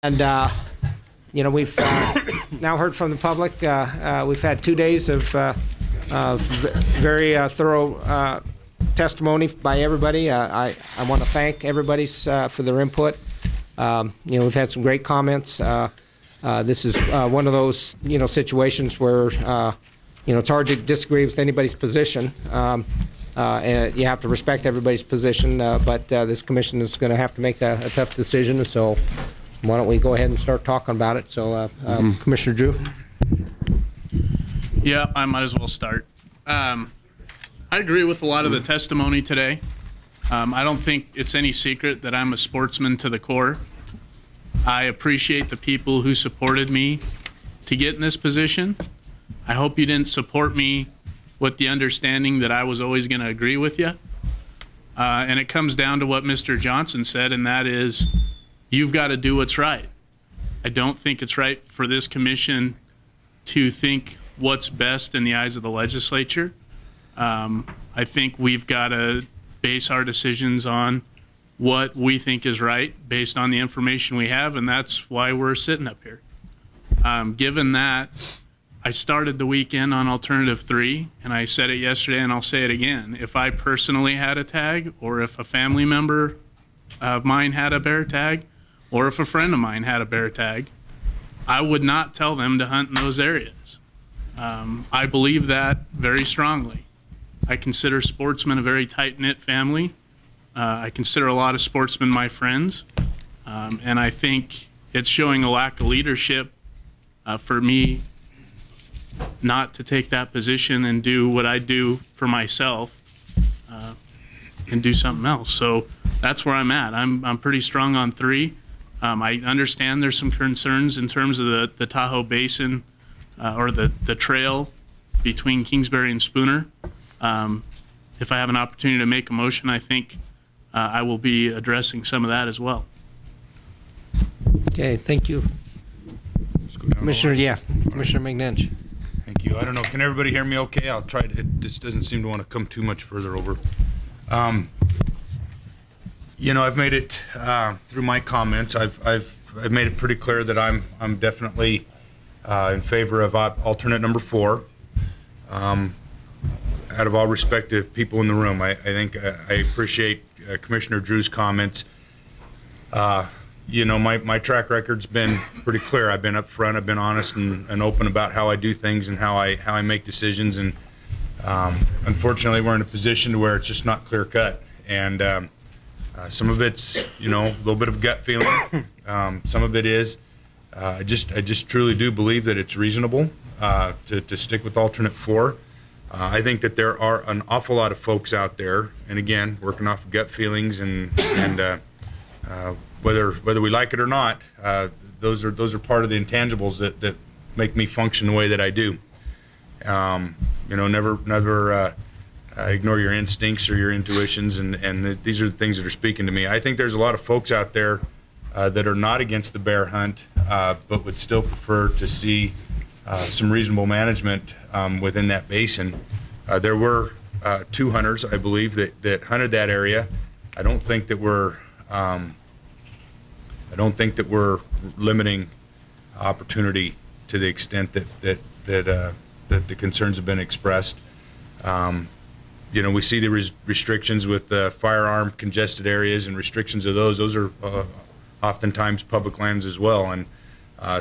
And, you know, we've now heard from the public. We've had 2 days of very thorough testimony by everybody. I want to thank everybody for their input. You know, we've had some great comments. This is one of those, you know, situations where, you know, it's hard to disagree with anybody's position. And you have to respect everybody's position, but this commission is going to have to make a tough decision. So why don't we go ahead and start talking about it? So, Commissioner Drew. Yeah, I might as well start. I agree with a lot of the testimony today. I don't think it's any secret that I'm a sportsman to the core. I appreciate the people who supported me to get in this position. I hope you didn't support me with the understanding that I was always going to agree with you. And it comes down to what Mr. Johnson said, and that is, you've got to do what's right. I don't think it's right for this commission to think what's best in the eyes of the legislature. I think we've got to base our decisions on what we think is right based on the information we have, and that's why we're sitting up here. Given that, I started the weekend on alternative 3, and I said it yesterday and I'll say it again. If I personally had a tag, or if a family member of mine had a bear tag, or if a friend of mine had a bear tag, I would not tell them to hunt in those areas. I believe that very strongly. I consider sportsmen a very tight-knit family. I consider a lot of sportsmen my friends, and I think it's showing a lack of leadership for me not to take that position and do what I do for myself and do something else. So that's where I'm at. I'm pretty strong on 3. I understand there's some concerns in terms of the Tahoe Basin or the trail between Kingsbury and Spooner. If I have an opportunity to make a motion, I think I will be addressing some of that as well. Okay, thank you. Commissioner, Commissioner McNinch. Thank you. I don't know, can everybody hear me okay? I'll try to, this doesn't seem to want to come too much further over. You know, I've made it through my comments. I've made it pretty clear that I'm definitely in favor of alternate number 4. Out of all respect to people in the room, I think I appreciate Commissioner Drew's comments. You know, my track record's been pretty clear. I've been up front, I've been honest and open about how I do things and how I make decisions. And unfortunately, we're in a position to where it's just not clear cut. And some of it's, you know, a little bit of gut feeling. Some of it is, I just truly do believe that it's reasonable to stick with alternate 4. I think that there are an awful lot of folks out there, and again, working off of gut feelings and whether we like it or not, those are part of the intangibles that make me function the way that I do. You know, never ignore your instincts or your intuitions, and these are the things that are speaking to me. I think there's a lot of folks out there that are not against the bear hunt, but would still prefer to see some reasonable management within that basin. There were 2 hunters, I believe, that hunted that area. I don't think that we're limiting opportunity to the extent that the concerns have been expressed. You know, we see the restrictions with firearm congested areas and restrictions of those. Those are oftentimes public lands as well, and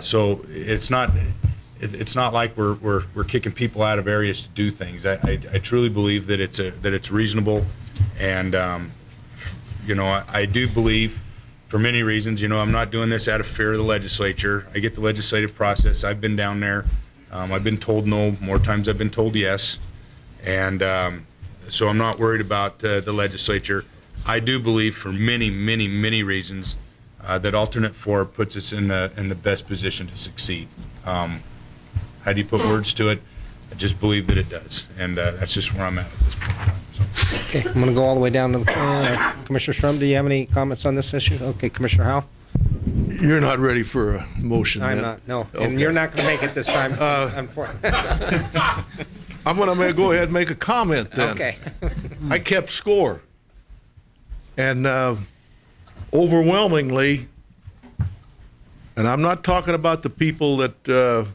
so it's not like we're kicking people out of areas to do things. I truly believe that it's reasonable, and you know, I do believe, for many reasons, you know, I'm not doing this out of fear of the legislature. I get the legislative process. I've been down there. I've been told no more times. I've been told yes, and so I'm not worried about the legislature. I do believe, for many reasons, that alternate 4 puts us in the best position to succeed. How do you put words to it? I just believe that it does, and that's just where I'm at this point in time. So. Okay, I'm going to go all the way down to the corner. Commissioner Shrum, do you have any comments on this issue? Okay, Commissioner Howell? You're not ready for a motion I'm then? not, no. Okay. And you're not going to make it this time. I'm going to go ahead and make a comment then. Okay. I kept score. And overwhelmingly, and I'm not talking about the people that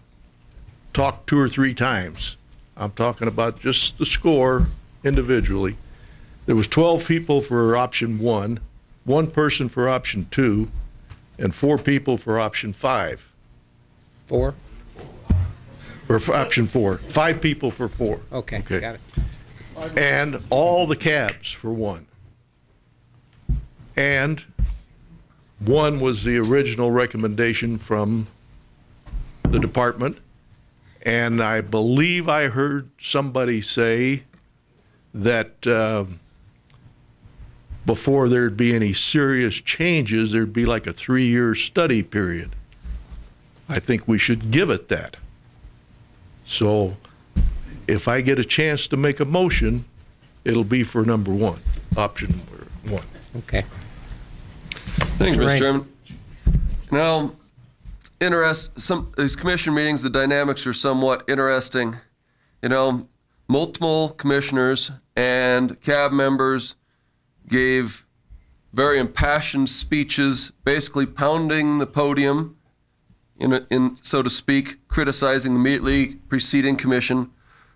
talked 2 or 3 times. I'm talking about just the score individually. There was 12 people for option 1, 1 person for option 2, and 4 people for option 5. 4? Or for option 4. 5 people for 4. Okay, got it. And all the cabs for 1. And 1 was the original recommendation from the department. And I believe I heard somebody say that before there'd be any serious changes, there'd be like a 3-year study period. I think we should give it that. So if I get a chance to make a motion, it'll be for number 1, option 1. Okay. Thanks, Right. Mr. Chairman. Now, some these commission meetings, the dynamics are somewhat interesting. You know, multiple commissioners and cab members gave very impassioned speeches, basically pounding the podium, in so to speak, criticizing the immediately preceding commission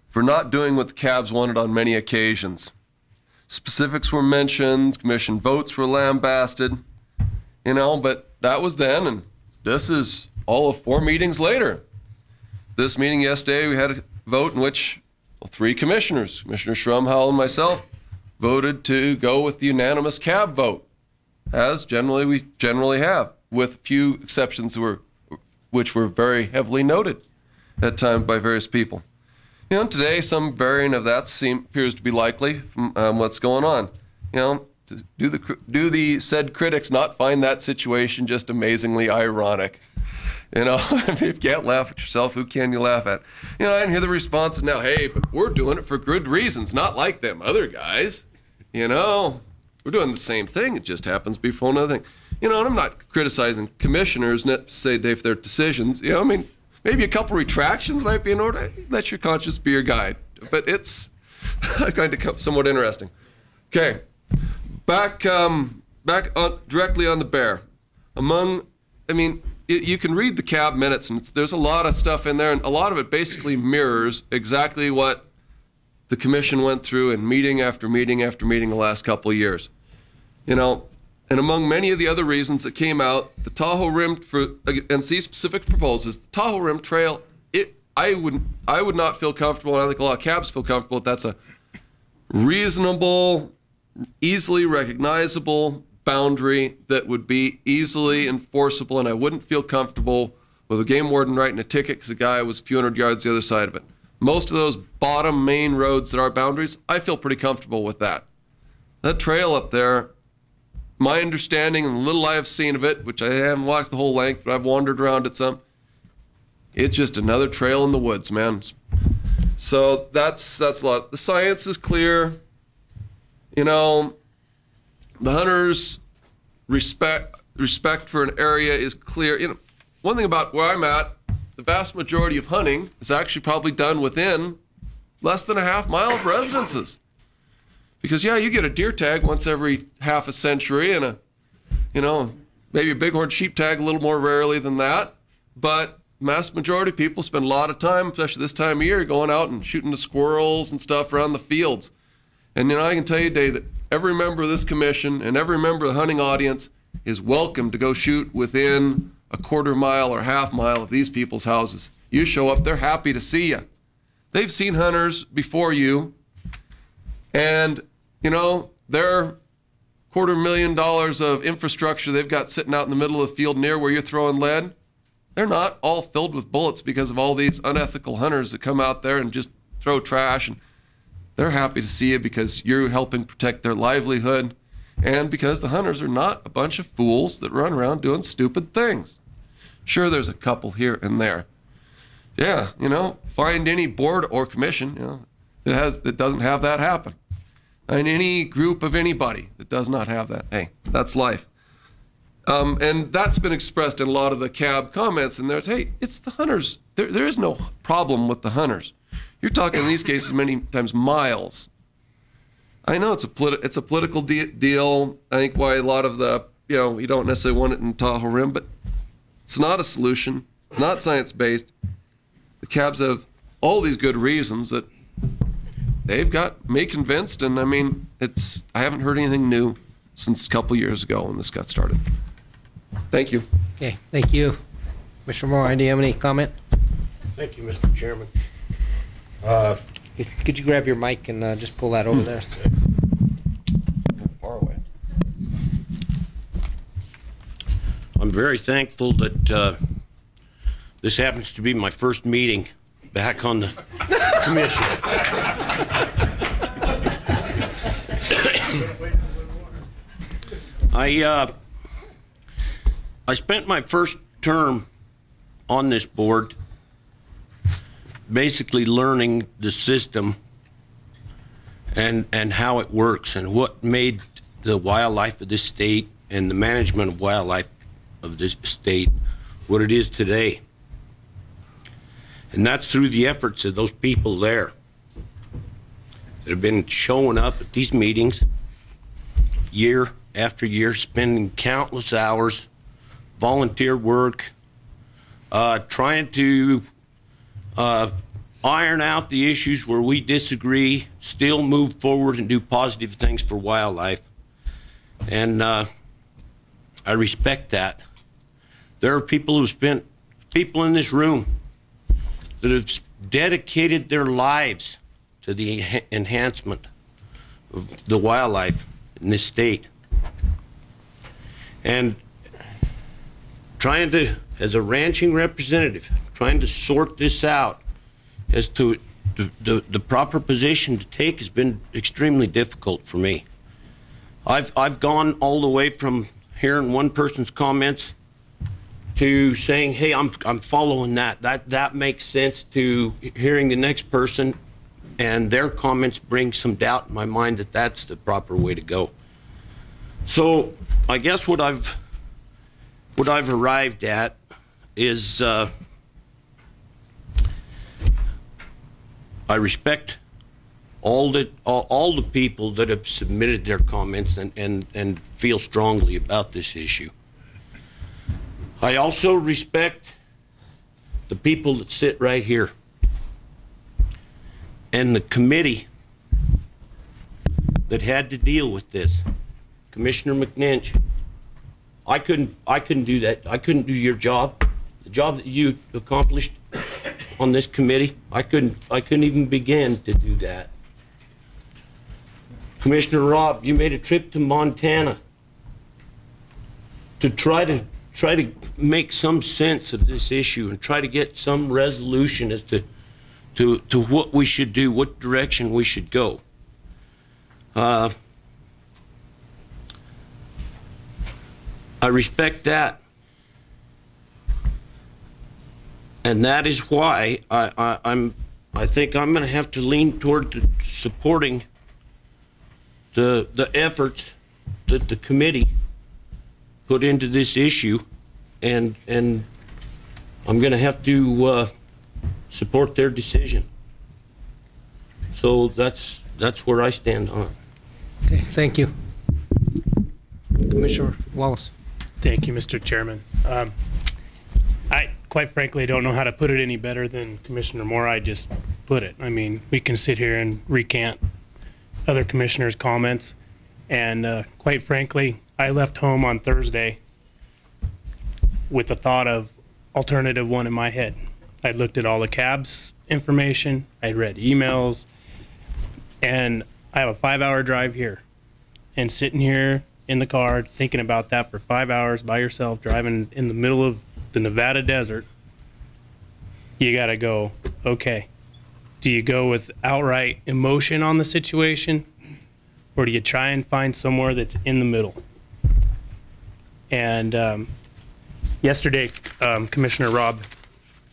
for not doing what the cabs wanted on many occasions. Specifics were mentioned, commission votes were lambasted, but that was then, and this is all of 4 meetings later. This meeting yesterday, we had a vote in which 3 commissioners, Commissioner Shrum, Howell, and myself, voted to go with the unanimous cab vote, as we generally have, with a few exceptions which were very heavily noted at times by various people. Today, some variant of that appears to be likely from what's going on. Do the said critics not find that situation just amazingly ironic? If you can't laugh at yourself, who can you laugh at? I didn't hear the responses now, hey, but we're doing it for good reasons, not like them other guys. We're doing the same thing. It just happens to be for another thing. And I'm not criticizing commissioners, say for their decisions. Maybe a couple retractions might be in order. Let your conscience be your guide. But it's going to come somewhat interesting. Okay, back directly on the bear. You can read the cab minutes, and there's a lot of stuff in there, and a lot of it basically mirrors exactly what the commission went through in meeting after meeting after meeting the last couple of years. And among many of the other reasons that came out, the Tahoe Rim, and these specific proposals, the Tahoe Rim Trail, I would not feel comfortable, and I think a lot of cabs feel comfortable, if that's a reasonable, easily recognizable boundary that would be easily enforceable, and I wouldn't feel comfortable with a game warden writing a ticket because the guy was a few hundred yards the other side of it. Most of those bottom main roads that are boundaries, I feel pretty comfortable with that. That trail up there, my understanding and the little I have seen of it, which I haven't walked the whole length, but I've wandered around it some, it's just another trail in the woods, man. So that's a lot. The science is clear. The hunters' respect for an area is clear. One thing about where I'm at, the vast majority of hunting is actually probably done within less than a half mile of residences. Because you get a deer tag once every half a century, and maybe a bighorn sheep tag a little more rarely than that. But mass majority of people spend a lot of time, especially this time of year, going out and shooting the squirrels and stuff around the fields. And I can tell you, Dave, that every member of this commission and every member of the hunting audience is welcome to go shoot within a quarter mile or half mile of these people's houses. You show up, they're happy to see you. They've seen hunters before you, and their $250,000 of infrastructure they've got sitting out in the middle of the field near where you're throwing lead, they're not all filled with bullets because of all these unethical hunters that come out there and just throw trash. And they're happy to see you because you're helping protect their livelihood, and because the hunters are not a bunch of fools that run around doing stupid things. Sure, there's a couple here and there. Yeah, find any board or commission, that doesn't have that happen. And any group of anybody that does not have that, hey, that's life. And that's been expressed in a lot of the cab comments, and there's, hey, it's the hunters. There is no problem with the hunters. You're talking in these cases many times miles. I know it's a political deal. I think why a lot of the, you don't necessarily want it in Tahoe Rim, but It's not a solution. It's not science-based. The cabs have all these good reasons that they've got me convinced, and I mean, I haven't heard anything new since a couple years ago when this got started. Thank you. Okay, thank you. Commissioner Moore, do you have any comment? Thank you, Mr. Chairman. Could you grab your mic and just pull that over there? Far away. I'm very thankful that this happens to be my first meeting back on the commission. I spent my first term on this board basically learning the system and how it works and what made the wildlife of this state and the management of wildlife of this state what it is today. And that's through the efforts of those people there that have been showing up at these meetings year after year, spending countless hours, volunteer work, trying to iron out the issues where we disagree, still move forward and do positive things for wildlife. And I respect that. There are people in this room that have dedicated their lives to the enhancement of the wildlife in this state. And trying to, as a ranching representative, trying to sort this out as to the proper position to take has been extremely difficult for me. I've gone all the way from hearing one person's comments to saying, hey, I'm following that. That makes sense, to hearing the next person and their comments bring some doubt in my mind that that's the proper way to go. So I guess what I've arrived at is I respect all the people that have submitted their comments and feel strongly about this issue. I also respect the people that sit right here and the committee that had to deal with this. Commissioner McNinch, I couldn't do that. I couldn't do your job, the job that you accomplished on this committee. I couldn't even begin to do that. Commissioner Robb, you made a trip to Montana to try to make some sense of this issue and try to get some resolution as to what we should do, what direction we should go. I respect that. And that is why I think I'm going to have to lean toward supporting the efforts that the committee put into this issue, and I'm going to have to support their decision. So that's where I stand on it. Okay, thank you. Commissioner Wallace. Thank you, Mr. Chairman. I quite frankly don't know how to put it any better than Commissioner Moore. I just put it. I mean, we can sit here and recant other commissioners' comments, and quite frankly, I left home on Thursday with the thought of alternative one in my head. I looked at all the cabs information, I read emails, and I have a 5-hour drive here. And sitting here in the car thinking about that for 5 hours by yourself, driving in the middle of the Nevada desert, you gotta go, okay, do you go with outright emotion on the situation, or do you try and find somewhere that's in the middle? And yesterday, Commissioner Robb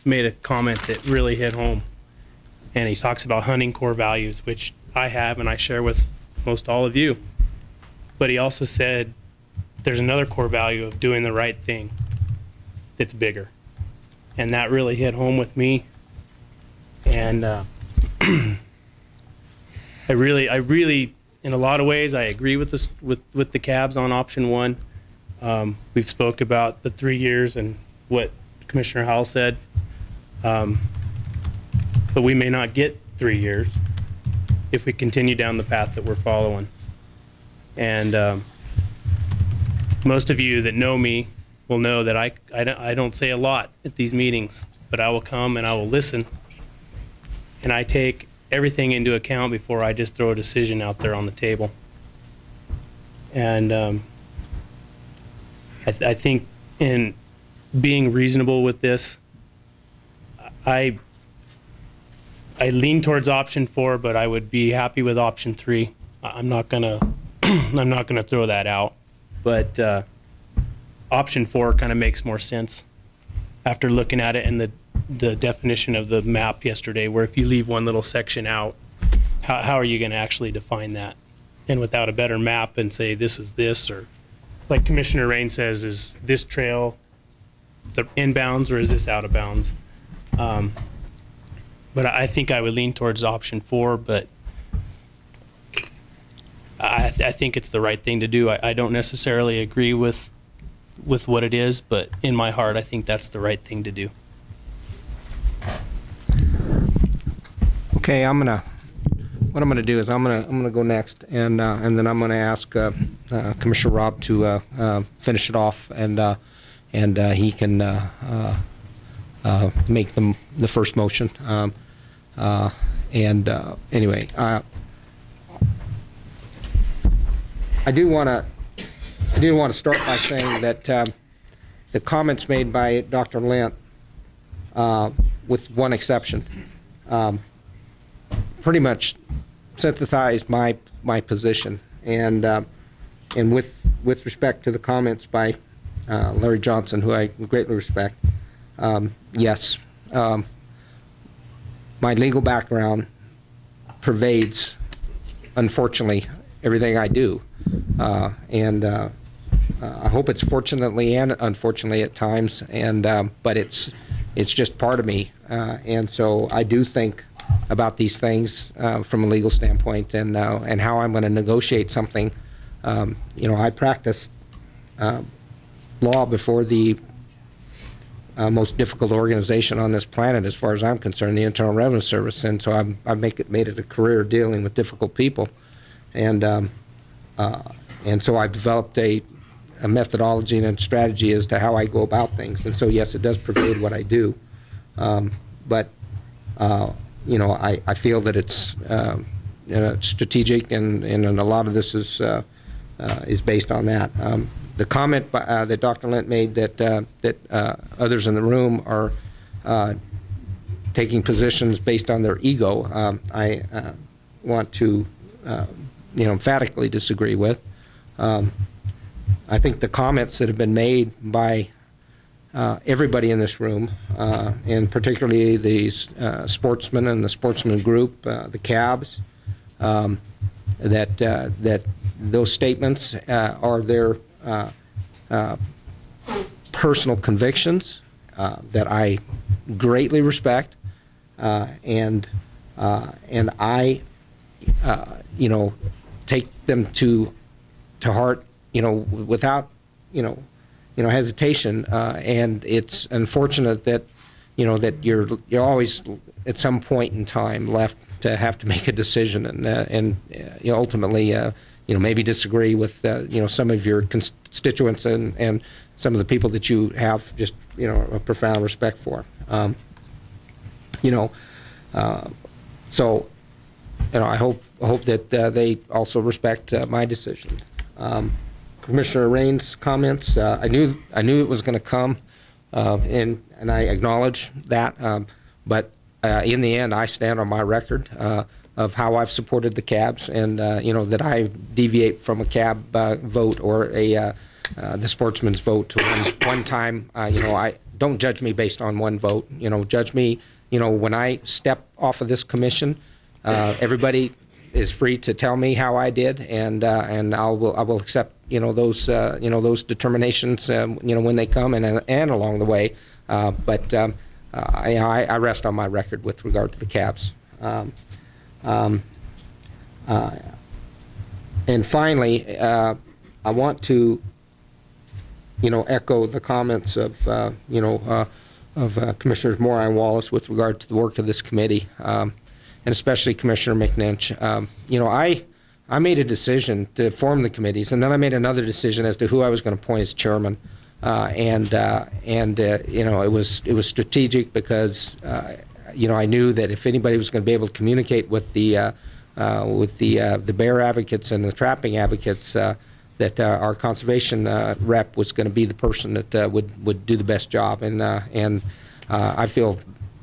made a comment that really hit home, and he talks about hunting core values, which I have and I share with most all of you. But he also said there's another core value of doing the right thing that's bigger, and that really hit home with me. And I really, in a lot of ways, I agree with this with the cabs on option one. We've spoke about the 3 years, and what Commissioner Howell said. But we may not get 3 years if we continue down the path that we're following. And most of you that know me will know that I don't say a lot at these meetings, but I will come and I will listen, and I take everything into account before I just throw a decision out there on the table. And I think in being reasonable with this, I lean towards option 4, but I would be happy with option 3. I'm not gonna I'm not gonna throw that out, but option 4 kind of makes more sense after looking at it and the definition of the map yesterday, where if you leave one little section out, how are you going to actually define that? And without a better map and say this is this, or like Commissioner Rain says, is this trail the inbounds or is this out of bounds? But I think I would lean towards option 4, but I think it's the right thing to do. I don't necessarily agree with what it is, but in my heart, I think that's the right thing to do. Okay, what I'm gonna do is I'm gonna go next, and then I'm gonna ask Commissioner Robb to finish it off, and he can make the first motion. Anyway, I do want to start by saying that the comments made by Dr. Lent, with one exception, pretty much synthesized my position, and with respect to the comments by Larry Johnson, who I greatly respect, yes, my legal background pervades, unfortunately, everything I do, and I hope it's fortunately and unfortunately at times, and but it's just part of me, and so I do think about these things from a legal standpoint, and how I'm going to negotiate something. I practiced law before the most difficult organization on this planet, as far as I'm concerned, the Internal Revenue Service, and so I've made it a career dealing with difficult people, and so I've developed a methodology and a strategy as to how I go about things, and so yes, it does pervade what I do, but I feel that it's strategic, and a lot of this is based on that. The comment that Dr. Lent made that others in the room are taking positions based on their ego, I want to emphatically disagree with. I think the comments that have been made by everybody in this room, and particularly these sportsmen and the sportsman group, the cabs, that those statements are their personal convictions that I greatly respect, and I take them to heart, without hesitation, and it's unfortunate that that you're always at some point in time left to have to make a decision, and ultimately maybe disagree with some of your constituents and some of the people that you have just a profound respect for. So I hope that they also respect my decision. Commissioner Rain's comments, I knew it was going to come, and I acknowledge that, but in the end, I stand on my record of how I've supported the cabs, and that I deviate from a cab vote or the sportsman's vote to one time. I don't judge me based on one vote. Judge me. When I step off of this commission, everybody is free to tell me how I did, and I will accept those determinations when they come and along the way. But I rest on my record with regard to the cabs. And finally, I want to echo the comments of, Commissioners Moore and Wallace with regard to the work of this committee, and especially Commissioner McNinch. I made a decision to form the committees, and then I made another decision as to who I was going to appoint as chairman. It was strategic because I knew that if anybody was going to be able to communicate with the bear advocates and the trapping advocates, that our conservation rep was going to be the person that would do the best job, and I feel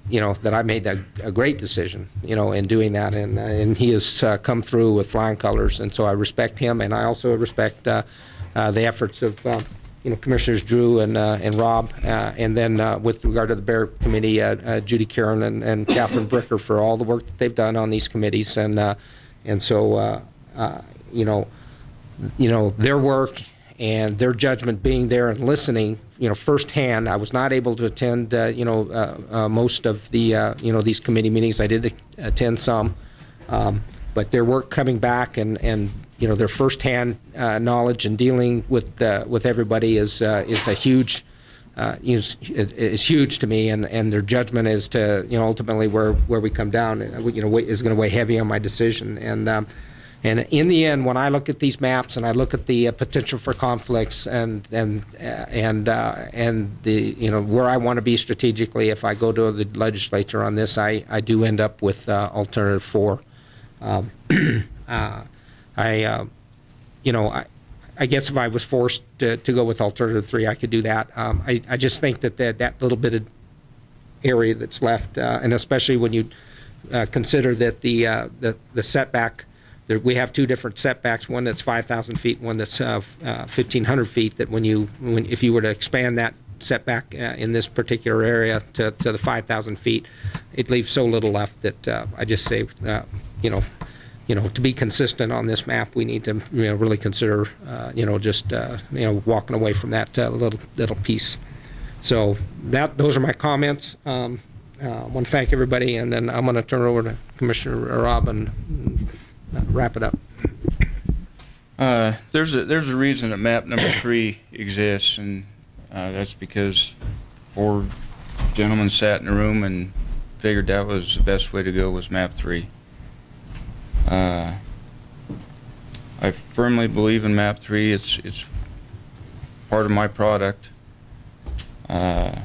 that I made a great decision in doing that, and he has come through with flying colors, and so I respect him, and I also respect the efforts of Commissioners Drew and Rob, and then with regard to the Bear Committee, Judy Karen and Catherine Bricker for all the work that they've done on these committees, and so their work and their judgment being there and listening, firsthand. I was not able to attend, most of the, these committee meetings. I did attend some, but their work coming back and their firsthand knowledge and dealing with everybody is a huge, is huge to me, and their judgment as to ultimately where we come down, is going to weigh heavy on my decision. And in the end, when I look at these maps and I look at the potential for conflicts and the where I want to be strategically, if I go to the legislature on this, I do end up with alternative 4. I guess if I was forced to go with alternative 3, I could do that. I just think that little bit of area that's left, and especially when you consider that the setback. We have 2 different setbacks, one that's 5,000 feet, one that's 1,500 feet, that if you were to expand that setback in this particular area to the 5,000 feet, it leaves so little left that I just say, to be consistent on this map, we need to really consider, walking away from that little piece. So those are my comments. I want to thank everybody, and then I'm going to turn it over to Commissioner Rob and wrap it up. There's a reason that map number 3 exists, and that's because 4 gentlemen sat in a room and figured that was the best way to go was map 3. I firmly believe in map 3. It's part of my product, but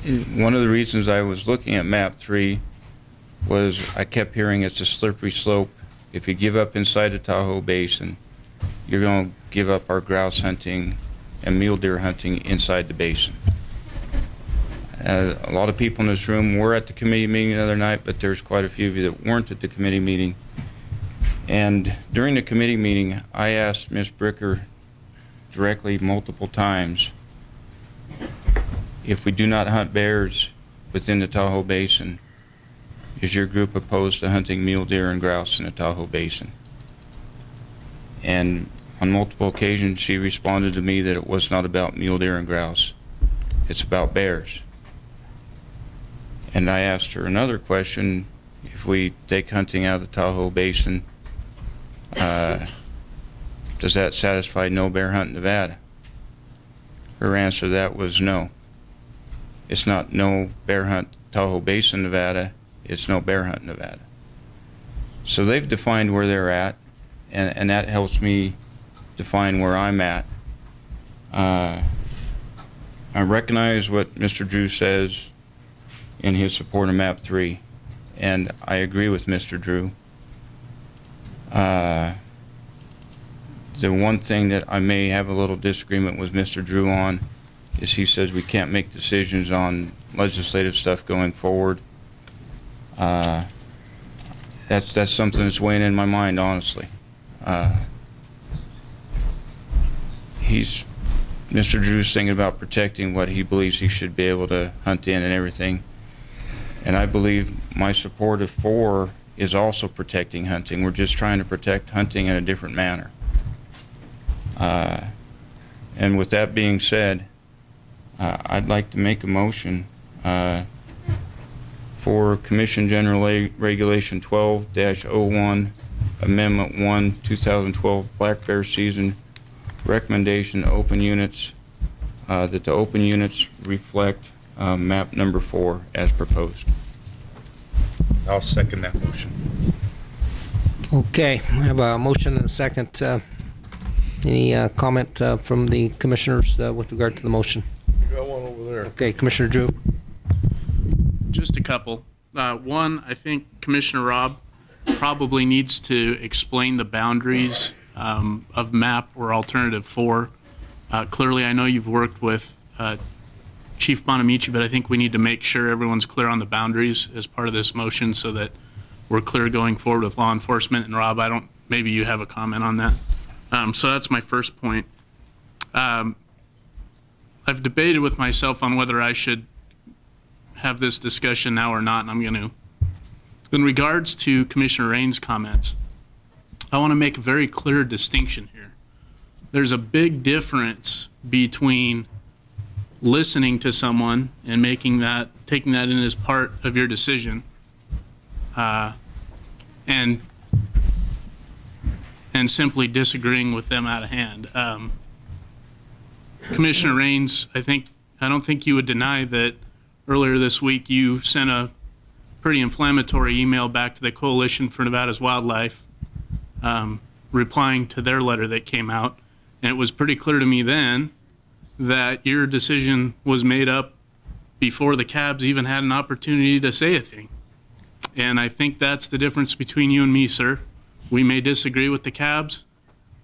one of the reasons I was looking at map 3 was I kept hearing it's a slippery slope. If you give up inside the Tahoe Basin, you're going to give up our grouse hunting and mule deer hunting inside the basin. A lot of people in this room were at the committee meeting the other night, but there's quite a few of you that weren't at the committee meeting. And during the committee meeting, I asked Ms. Bricker directly multiple times, if we do not hunt bears within the Tahoe Basin, is your group opposed to hunting mule deer and grouse in the Tahoe Basin? And on multiple occasions she responded to me that it was not about mule deer and grouse, it's about bears. And I asked her another question, if we take hunting out of the Tahoe Basin, does that satisfy no bear hunt in Nevada? Her answer to that was no. It's not no bear hunt Tahoe Basin, Nevada, it's no bear hunt in Nevada. So they've defined where they're at, and that helps me define where I'm at. I recognize what Mr. Drew says in his support of map 3, and I agree with Mr. Drew. The one thing that I may have a little disagreement with Mr. Drew on is he says we can't make decisions on legislative stuff going forward. That's something that's weighing in my mind, honestly. Mr. Drew's thinking about protecting what he believes he should be able to hunt in and everything. And I believe my support of 4 is also protecting hunting. We're just trying to protect hunting in a different manner. And with that being said, I'd like to make a motion for Commission General Regulation 12-01, Amendment 1, 2012 Black Bear Season recommendation open units, that the open units reflect map number 4 as proposed. I'll second that motion. Okay, I have a motion and a second. Any comment from the commissioners with regard to the motion? You got one over there. Okay, Commissioner Drew. Just a couple. One, I think Commissioner Robb probably needs to explain the boundaries of map or alternative 4. Clearly, I know you've worked with Chief Bonamici, but I think we need to make sure everyone's clear on the boundaries as part of this motion so that we're clear going forward with law enforcement. And Rob, maybe you have a comment on that. So that's my first point. I've debated with myself on whether I should have this discussion now or not, and I'm going to. In regards to Commissioner Rain's comments, I want to make a very clear distinction here. There's a big difference between listening to someone and taking that in as part of your decision, and simply disagreeing with them out of hand. Commissioner Rains, I don't think you would deny that earlier this week you sent a pretty inflammatory email back to the Coalition for Nevada's Wildlife, replying to their letter that came out. And it was pretty clear to me then that your decision was made up before the cabs even had an opportunity to say a thing. And I think that's the difference between you and me, sir. We may disagree with the cabs,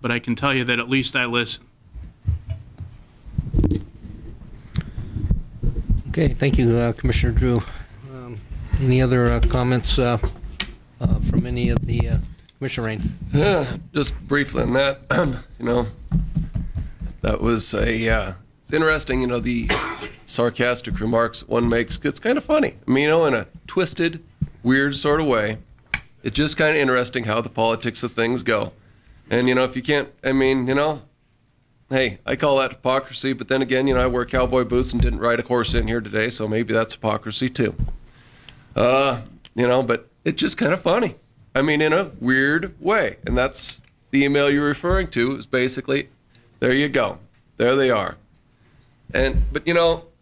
but I can tell you that at least I listen. Okay, thank you, Commissioner Drew. Any other comments from any of the Commissioner Rain? Just briefly on that, that was it's interesting, the sarcastic remarks one makes. It's kind of funny. I mean, in a twisted, weird sort of way. It's just kind of interesting how the politics of things go. And, if you can't, hey, I call that hypocrisy, but then again, I wear cowboy boots and didn't ride a horse in here today, so maybe that's hypocrisy too. But it's just kind of funny. I mean, in a weird way. And that's the email you're referring to is basically, there you go. There they are. But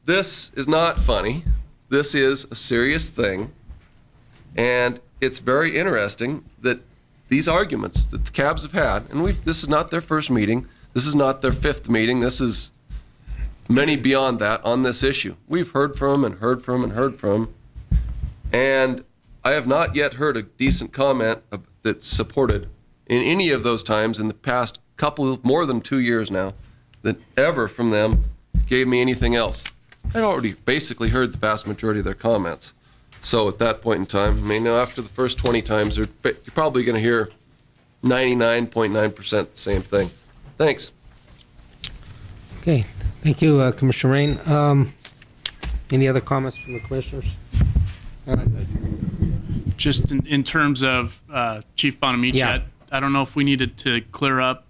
this is not funny. This is a serious thing. And it's very interesting that these arguments that the cabs have had, and this is not their first meeting. This is not their 5th meeting. This is many beyond that on this issue. We've heard from and heard from and heard from. And I have not yet heard a decent comment that's supported in any of those times in the past more than 2 years now that ever from them gave me anything else. I'd already basically heard the vast majority of their comments. So at that point in time, after the first 20 times, you're probably going to hear 99.9% the same thing. Thanks. Okay, thank you, Commissioner Rain. Any other comments from the commissioners? Just in terms of Chief Bonamici, Yeah. I don't know if we needed to clear up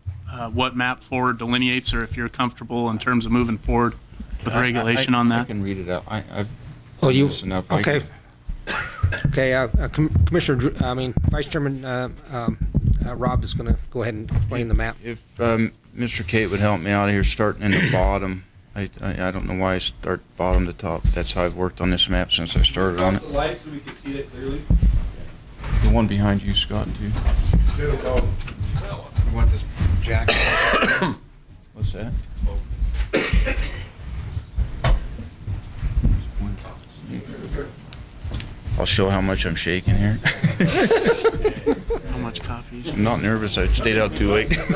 what map 4 delineates, or if you're comfortable in terms of moving forward with regulation on that. I can read it out. I've you? enough. Okay. Okay, Commissioner Drew, Vice Chairman Rob is going to go ahead and explain the map. If Mr. Kate would help me out here, starting in the bottom. I don't know why I start bottom to top. That's how I've worked on this map since I started on it. The light so we can see it clearly. The one behind you, Scott, too. You want this jacket? What's that? I'll show how much I'm shaking here. How much coffee is I'm not nervous. I stayed out too late. It's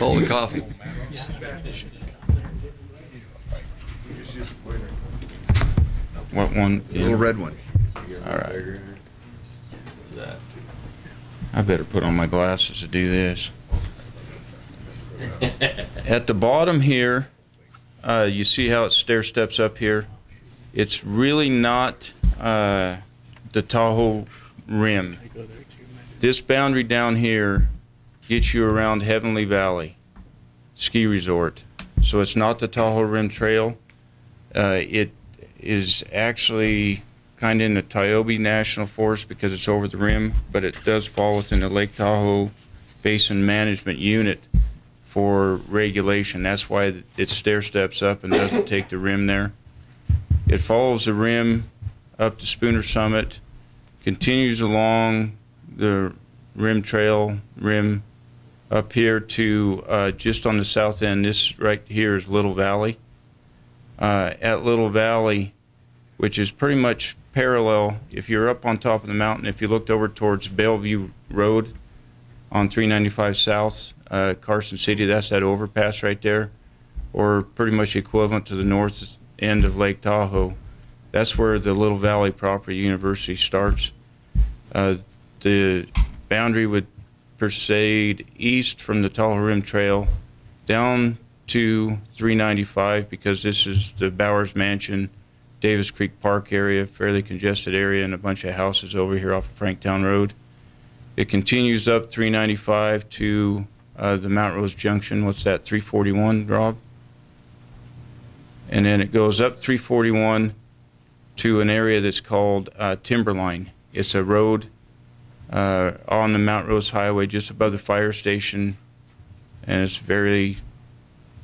all the coffee. What one? The little red one. All right. I better put on my glasses to do this. At the bottom here, you see how it stair steps up here? It's really not the Tahoe rim. This boundary down here gets you around Heavenly Valley Ski Resort. So it's not the Tahoe Rim Trail. It is actually kind of in the Tiobe National Forest because it's over the rim, but it does fall within the Lake Tahoe Basin Management Unit for regulation. That's why it stair steps up and doesn't take the rim there. It follows the rim up to Spooner Summit, continues along the rim trail, up here to just on the south end. This right here is Little Valley. At Little Valley, which is pretty much parallel, if you're up on top of the mountain, if you looked over towards Bellevue Road on 395 South, Carson City, that's that overpass right there, or pretty much equivalent to the north end of Lake Tahoe. That's where the Little Valley Property University starts. The boundary would proceed east from the Tahoe Rim Trail down to 395, because this is the Bowers Mansion, Davis Creek Park area, fairly congested area, and a bunch of houses over here off of Franktown Road. It continues up 395 to the Mount Rose Junction. What's that, 341, Rob? And then it goes up 341 to an area that's called Timberline. It's a road on the Mount Rose Highway just above the fire station, and it's very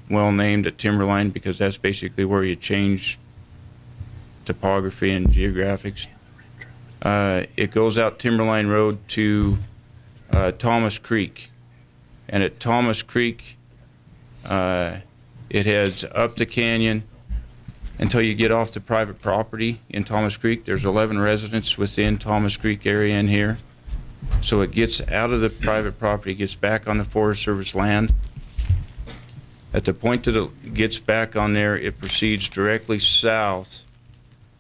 well named at Timberline because that's basically where you change topography and geographics. It goes out Timberline Road to Thomas Creek, and at Thomas Creek it heads up the canyon until you get off the private property in Thomas Creek. There's 11 residents within Thomas Creek area in here. So it gets out of the private property, gets back on the Forest Service land. At the point that it gets back on there, it proceeds directly south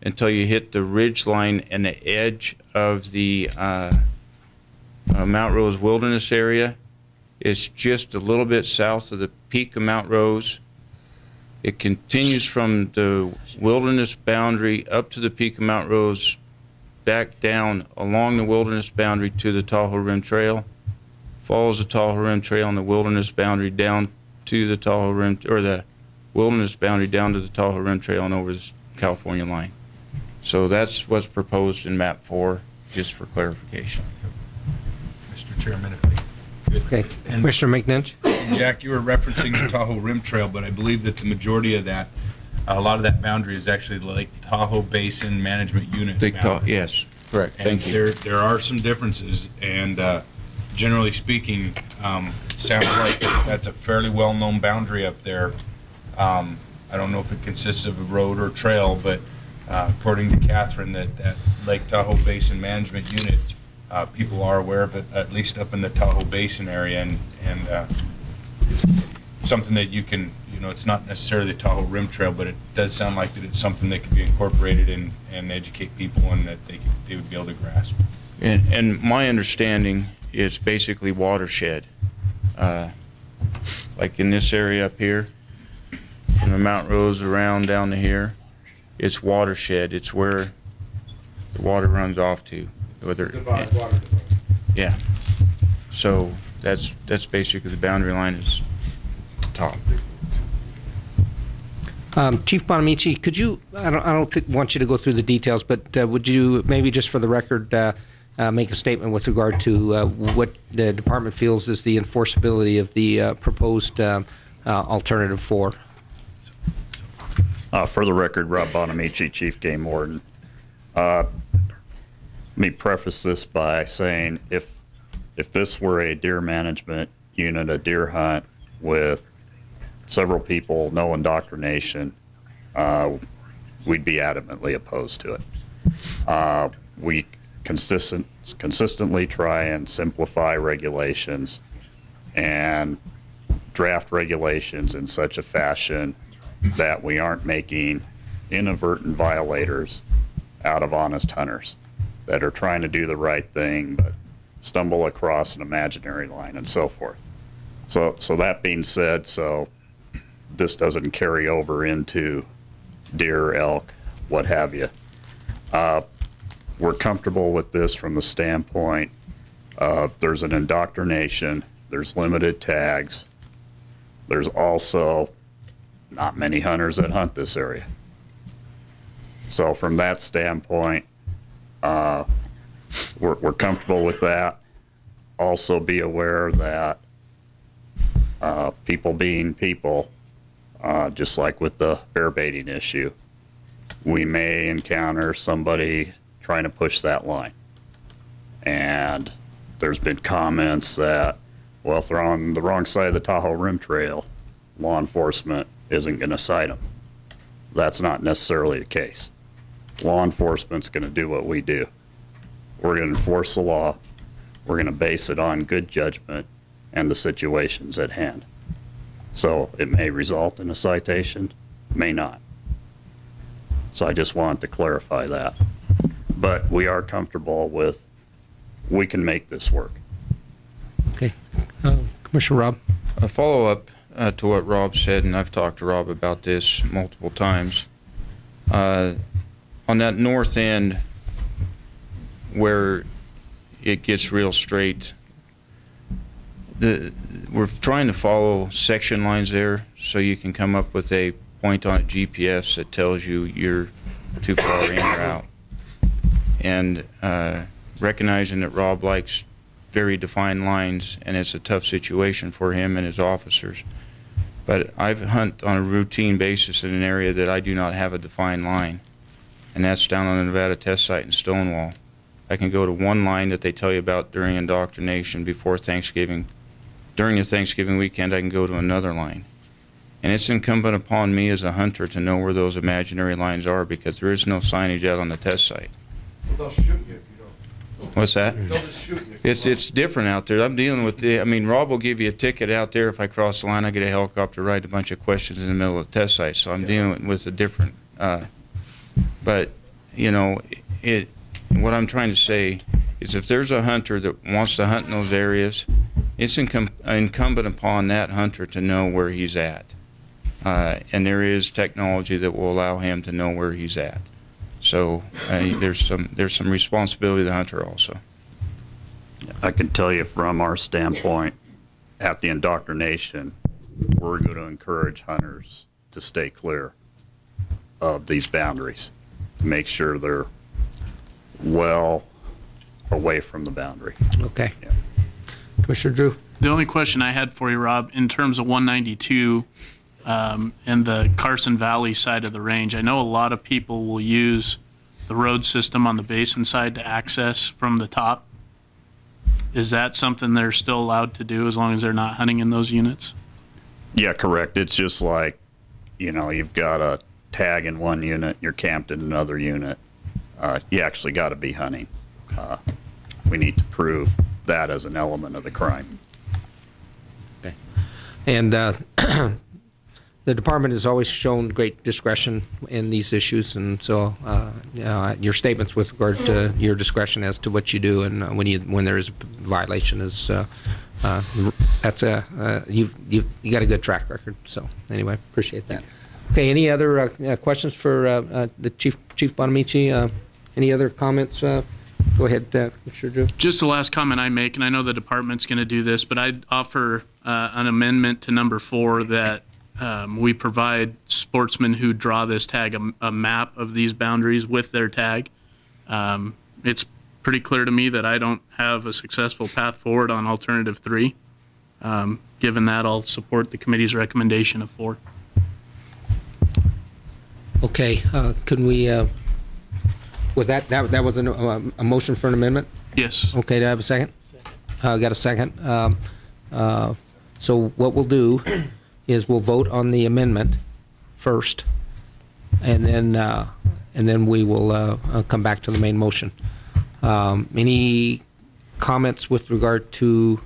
until you hit the ridge line and the edge of the Mount Rose Wilderness area. It's just a little bit south of the peak of Mount Rose. It continues from the wilderness boundary up to the peak of Mount Rose, back down along the wilderness boundary to the Tahoe Rim Trail, follows the Tahoe Rim Trail and the wilderness boundary down to the Tahoe Rim, or the wilderness boundary down to the Tahoe Rim Trail and over the California line. So that's what's proposed in map 4, just for clarification. Mr. Chairman, if I could. Okay, Commissioner McNinch. Jack, you were referencing the Tahoe Rim Trail, but I believe that the majority of that, a lot of that boundary is actually Lake Tahoe Basin Management Unit. Lake Tahoe, yes, correct. And Thank you. there are some differences, and generally speaking, it sounds like that's a fairly well-known boundary up there. I don't know if it consists of a road or trail, but according to Catherine, that Lake Tahoe Basin Management Unit, people are aware of it, at least up in the Tahoe Basin area, and something that you can, it's not necessarily the Tahoe Rim Trail, but it does sound like that it's something that can be incorporated and educate people, and that they would be able to grasp. And my understanding is basically watershed. Like in this area up here, from the Mount Rose around down to here, it's watershed. It's where the water runs off to. Yeah. So that's basically the boundary line is top. Chief Bonamici, could you, I don't want you to go through the details, but would you maybe just for the record make a statement with regard to what the department feels is the enforceability of the proposed alternative 4? For the record, Rob Bonamici, Chief Game Warden. Let me preface this by saying if this were a deer management unit, a deer hunt with several people, no indoctrination, we'd be adamantly opposed to it. We consistently try and simplify regulations and draft regulations in such a fashion that we aren't making inadvertent violators out of honest hunters that are trying to do the right thing but stumble across an imaginary line and so forth. So that being said, so this doesn't carry over into deer, elk, what have you. We're comfortable with this from the standpoint of there's an indoctrination, there's limited tags, there's also not many hunters that hunt this area. So from that standpoint, we're comfortable with that. Also be aware that People being people, just like with the bear baiting issue, we may encounter somebody trying to push that line. And there's been comments that, well, if they're on the wrong side of the Tahoe Rim Trail, law enforcement isn't going to cite them. That's not necessarily the case. Law enforcement's going to do what we do. We're going to enforce the law. We're going to base it on good judgment and the situations at hand. So it may result in a citation, may not. So I just wanted to clarify that. But we are comfortable with, we can make this work. Okay. Commissioner Rob? A follow-up to what Rob said, and I've talked to Rob about this multiple times. On that north end where it gets real straight, we're trying to follow section lines there so you can come up with a point on a GPS that tells you you're too far in or out. And recognizing that Rob likes very defined lines, and it's a tough situation for him and his officers. But I hunt on a routine basis in an area that I do not have a defined line, and that's down on the Nevada test site in Stonewall. I can go to one line that they tell you about during indoctrination before Thanksgiving. During the Thanksgiving weekend, I can go to another line. And it's incumbent upon me as a hunter to know where those imaginary lines are, because there is no signage out on the test site. Well, they'll shoot you if you don't. What's that? They'll just shoot you. It's different out there. I'm dealing with I mean, Rob will give you a ticket out there. If I cross the line, I get a helicopter, write a bunch of questions in the middle of the test site. So I'm dealing with a different, but, you know, what I'm trying to say is if there's a hunter that wants to hunt in those areas, it's incumbent upon that hunter to know where he's at. And there is technology that will allow him to know where he's at. So there's some responsibility to the hunter also. I can tell you from our standpoint, at the indoctrination, we're going to encourage hunters to stay clear of these boundaries, to make sure they're well away from the boundary. Okay. Yeah. Commissioner Drew? The only question I had for you, Rob, in terms of 192 and the Carson Valley side of the range, I know a lot of people will use the road system on the basin side to access from the top. Is that something they're still allowed to do as long as they're not hunting in those units? Yeah, correct. It's just like, you know, you've got a tag in one unit, you're camped in another unit. You actually got to be hunting. We need to prove that as an element of the crime. Okay. And the department has always shown great discretion in these issues, and so your statements with regard to your discretion as to what you do and when there is a violation is that's you got a good track record. So anyway, appreciate that. Okay, any other questions for the Chief Bonamici? Any other comments? Go ahead, Commissioner Drew. Just the last comment I make, and I know the department's going to do this, but I'd offer an amendment to number 4 that we provide sportsmen who draw this tag a map of these boundaries with their tag. It's pretty clear to me that I don't have a successful path forward on alternative 3. Given that, I'll support the committee's recommendation of 4. Okay, can we, was that was a motion for an amendment? Yes. Okay, do I have a second? Got a second. So what we'll do is we'll vote on the amendment first, and then we will come back to the main motion. Any comments with regard to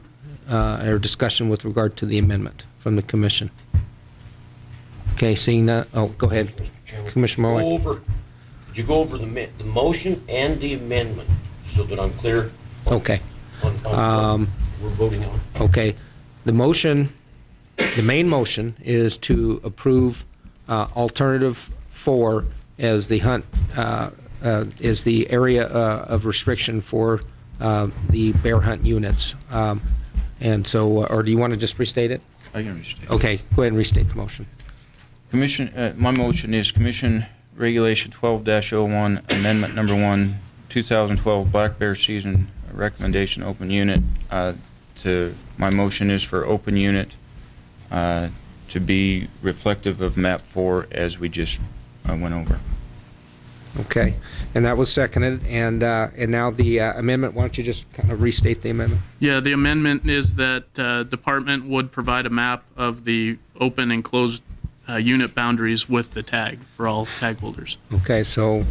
or discussion with regard to the amendment from the commission? Okay, seeing that. Oh, go ahead, Commissioner Morley. Could you go over the motion and the amendment so that I'm clear? Okay. On what we're voting on. Okay, the motion. The main motion is to approve alternative 4 as the hunt is the area of restriction for the bear hunt units. And so, or do you want to just restate it? I can restate. Okay, go ahead and restate the motion. Commission, my motion is Commission Regulation 12-01, Amendment Number 1, 2012 Black Bear Season Recommendation Open Unit. My motion is for open unit to be reflective of map 4 as we just went over. Okay, and that was seconded, and now the amendment, why don't you just kind of restate the amendment? Yeah, the amendment is that department would provide a map of the open and closed unit boundaries with the tag for all tag holders. Okay, so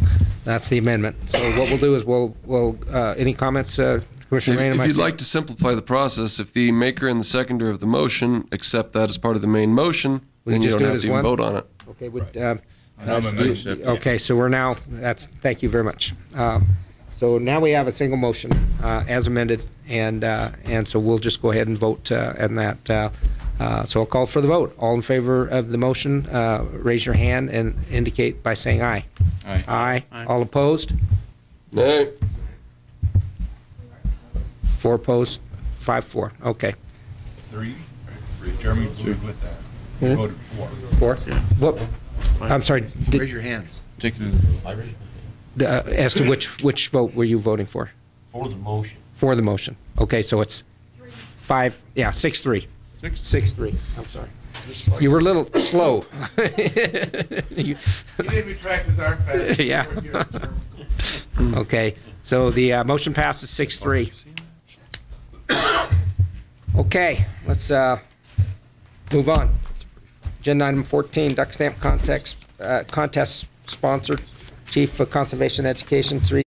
that's the amendment. So what we'll do is we'll any comments, Commissioner Rain? If you'd like to simplify the process, if the maker and the seconder of the motion accept that as part of the main motion, then you don't have to even vote on it. Okay, would, Okay, so we're now, thank you very much. So now we have a single motion as amended, and so we'll just go ahead and vote on that. So I'll call for the vote. All in favor of the motion, raise your hand and indicate by saying aye. Aye. Aye. All opposed? Nay. 4 opposed, 5-4. Okay. 3. Jeremy voted with that. He voted 4? for. What? I'm sorry. Raise your hands. As to which vote were you voting for? For the motion. For the motion. Okay, so it's 5, yeah, 6-3. 6-3, I'm sorry. You were a little slow. He didn't retract his arm fast. Yeah. Okay, so the motion passes 6-3. Okay, let's move on. Agenda item 14, duck stamp contest sponsor, Chief of Conservation Education, 3.